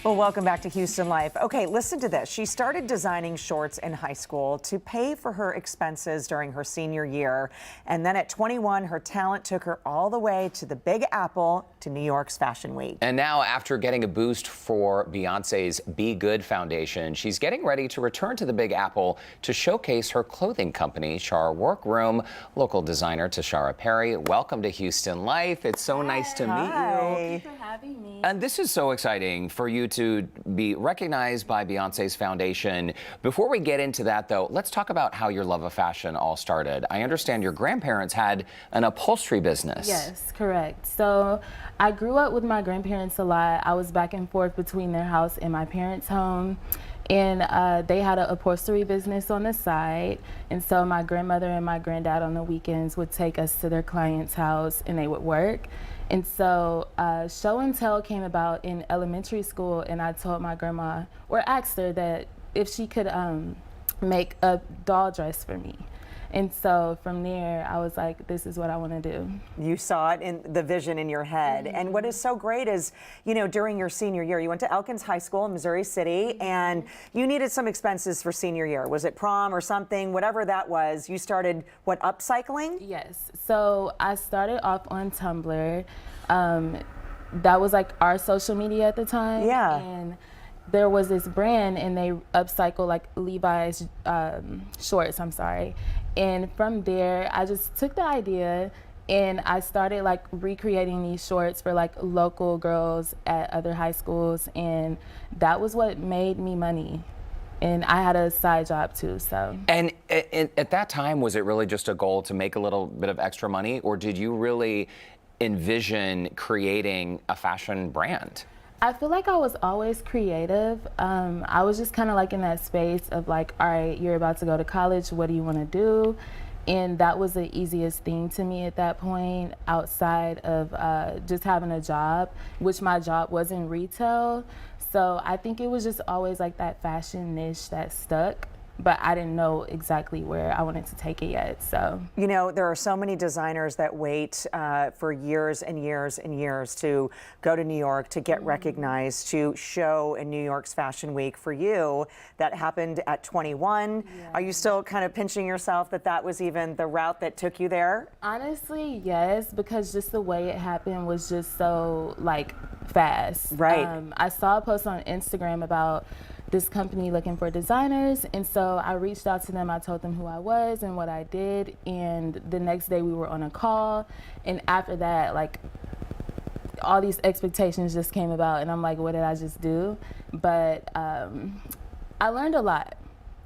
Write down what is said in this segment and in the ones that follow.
Well, welcome back to Houston Life. Okay, listen to this. She started designing shorts in high school to pay for her expenses during her senior year. And then at 21, her talent took her all the way to the Big Apple to New York's Fashion Week. And now, after getting a boost for Beyoncé's BeyGOOD Foundation, she's getting ready to return to the Big Apple to showcase her clothing company, CHAR Workroom. Local designer Tacharra Perry, welcome to Houston Life. It's so nice to meet you. Thank you for having me. And this is so exciting for you to be recognized by Beyoncé's foundation. Before we get into that, though, let's talk about how your love of fashion all started. I understand your grandparents had an upholstery business. Yes, correct. So I grew up with my grandparents a lot. I was back and forth between their house and my parents' home. And they had an upholstery business on the side. And so my grandmother and my granddad on the weekends would take us to their client's house and they would work. And so show and tell came about in elementary school, and I told my grandma, or asked her, that if she could make a doll dress for me. And so from there, I was like, this is what I want to do. You saw it in the vision in your head. Mm-hmm. And what is so great is, you know, during your senior year, you went to Elkins High School in Missouri City, and you needed some expenses for senior year. Was it prom or something? Whatever that was, you started, what, upcycling? Yes. So I started off on Tumblr. That was like our social media at the time. Yeah. And there was this brand, and they upcycle like Levi's shorts, I'm sorry. And from there, I just took the idea and I started like recreating these shorts for like local girls at other high schools, and that was what made me money. And I had a side job too, so. And at that time, was it really just a goal to make a little bit of extra money, or did you really envision creating a fashion brand? I feel like I was always creative. I was just kind of like in that space of like, all right, you're about to go to college, what do you want to do? And that was the easiest thing to me at that point, outside of just having a job, which my job was in retail. So I think it was just always like that fashion niche that stuck, but I didn't know exactly where I wanted to take it yet, so. You know, there are so many designers that wait for years and years and years to go to New York, to get recognized, to show in New York's Fashion Week. For you, that happened at 21. Yeah. Are you still kind of pinching yourself that that was even the route that took you there? Honestly, yes, because just the way it happened was just so, like, fast. Right. I saw a post on Instagram about this company looking for designers, and so I reached out to them. I told them who I was and what I did, and the next day we were on a call, and after that, like, all these expectations just came about, and I'm like, what did I just do? But I learned a lot,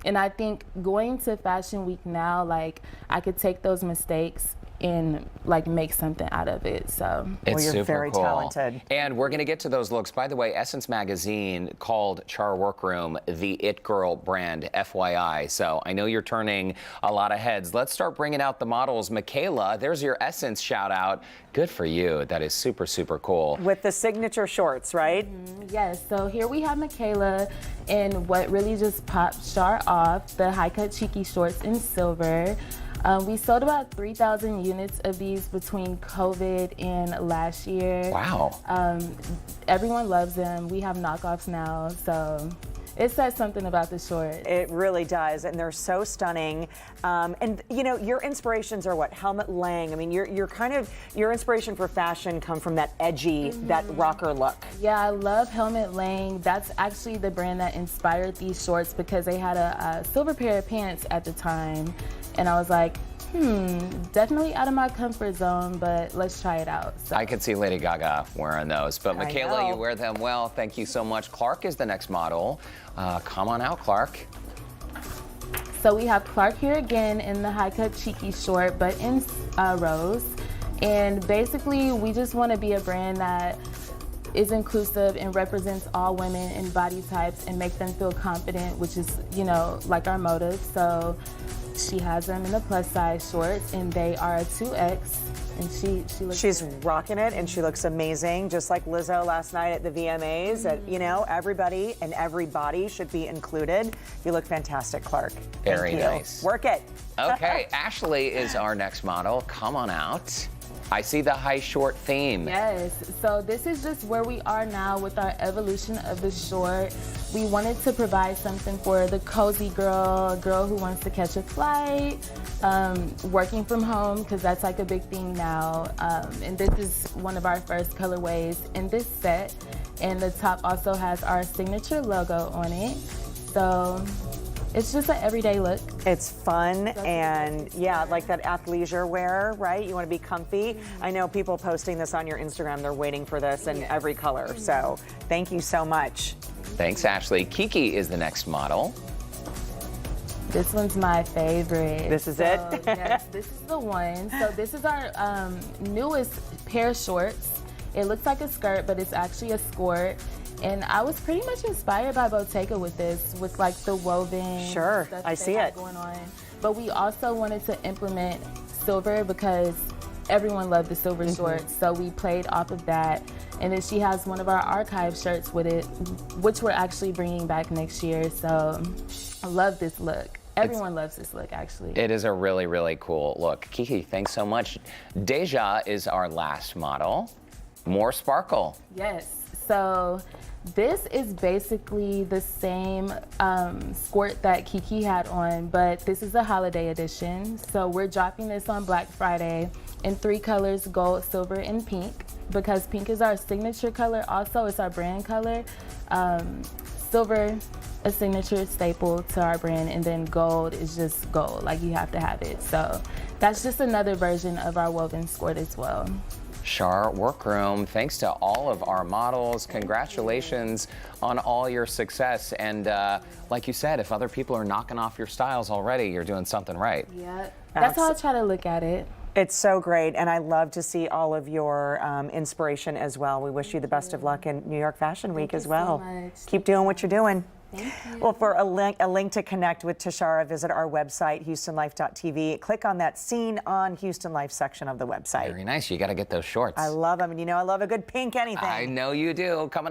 and I think going to Fashion Week now, like, I could take those mistakes and like make something out of it. So it's you're super very cool. Talented. And we're going to get to those looks. By the way, Essence Magazine called CHAR Workroom the It Girl brand, FYI. So I know you're turning a lot of heads. Let's start bringing out the models. Michaela, there's your Essence shout out. Good for you. That is super, super cool. With the signature shorts, right? Yes, so here we have Michaela, and what really just popped CHAR off, the high cut cheeky shorts in silver. We sold about 3,000 units of these between COVID and last year. Wow. Everyone loves them. We have knockoffs now, so it says something about the short. It really does, and they're so stunning. And you know, your inspirations are what? Helmut Lang. I mean, you're kind of, your inspiration for fashion come from that edgy, that rocker look. Yeah, I love Helmut Lang. That's actually the brand that inspired these shorts, because they had a silver pair of pants at the time. And I was like, definitely out of my comfort zone, but let's try it out. So. I could see Lady Gaga wearing those. But Michaela, you wear them well. Thank you so much. Clark is the next model. Come on out, Clark. So we have Clark here again in the high cut cheeky short, but in rose. And basically, we just want to be a brand that is inclusive and represents all women and body types and make them feel confident, which is, you know, like our motive. So she has them in the plus size shorts, and they are a 2X, and she looks She's great. rocking it, and she looks amazing, just like Lizzo last night at the VMAs. That, you know, everybody and every body should be included. You look fantastic, Clark. Very nice. Work it. Okay, Ashley is our next model. Come on out. I see the high short theme. Yes, so this is just where we are now with our evolution of the short. We wanted to provide something for the cozy girl, a girl who wants to catch a flight, working from home, because that's like a big thing now. And this is one of our first colorways in this set. And the top also has our signature logo on it. So it's just an everyday look. It's fun and yeah, like that athleisure wear, right? You want to be comfy. I know people posting this on your Instagram, they're waiting for this in every color. So thank you so much. Thanks, Ashley. Kiki is the next model. This one's my favorite. This is it? Yes, this is the one. So this is our newest pair of shorts. It looks like a skirt, but it's actually a skirt. And I was pretty much inspired by Bottega with this, with like the woven Sure, stuff I that see they had it. going on. But we also wanted to implement silver because everyone loved the silver shorts. So we played off of that. And then she has one of our archive shirts with it, which we're actually bringing back next year. So I love this look. Everyone loves this look, actually. It is a really, really cool look. Kiki, thanks so much. Deja is our last model. More sparkle. Yes. So this is basically the same skirt that Kiki had on, but this is a holiday edition. So we're dropping this on Black Friday in 3 colors, gold, silver, and pink, because pink is our signature color. Also, it's our brand color. Silver, a signature staple to our brand, and then gold is just gold, like you have to have it. So that's just another version of our woven skirt as well. CHAR Workroom, thanks to all of our models. Congratulations on all your success. And like you said, if other people are knocking off your styles already, you're doing something right. Yeah, that's how I try to look at it. It's so great, and I love to see all of your inspiration as well. We wish you the best of luck in New York Fashion Week as well. Thank you so much. Keep doing what you're doing. Thank you. Well, for a link to connect with Tacharra, visit our website, HoustonLife.tv. Click on that Scene on Houston Life section of the website. Very nice. You got to get those shorts. I love them, and you know I love a good pink anything. I know you do. Coming up.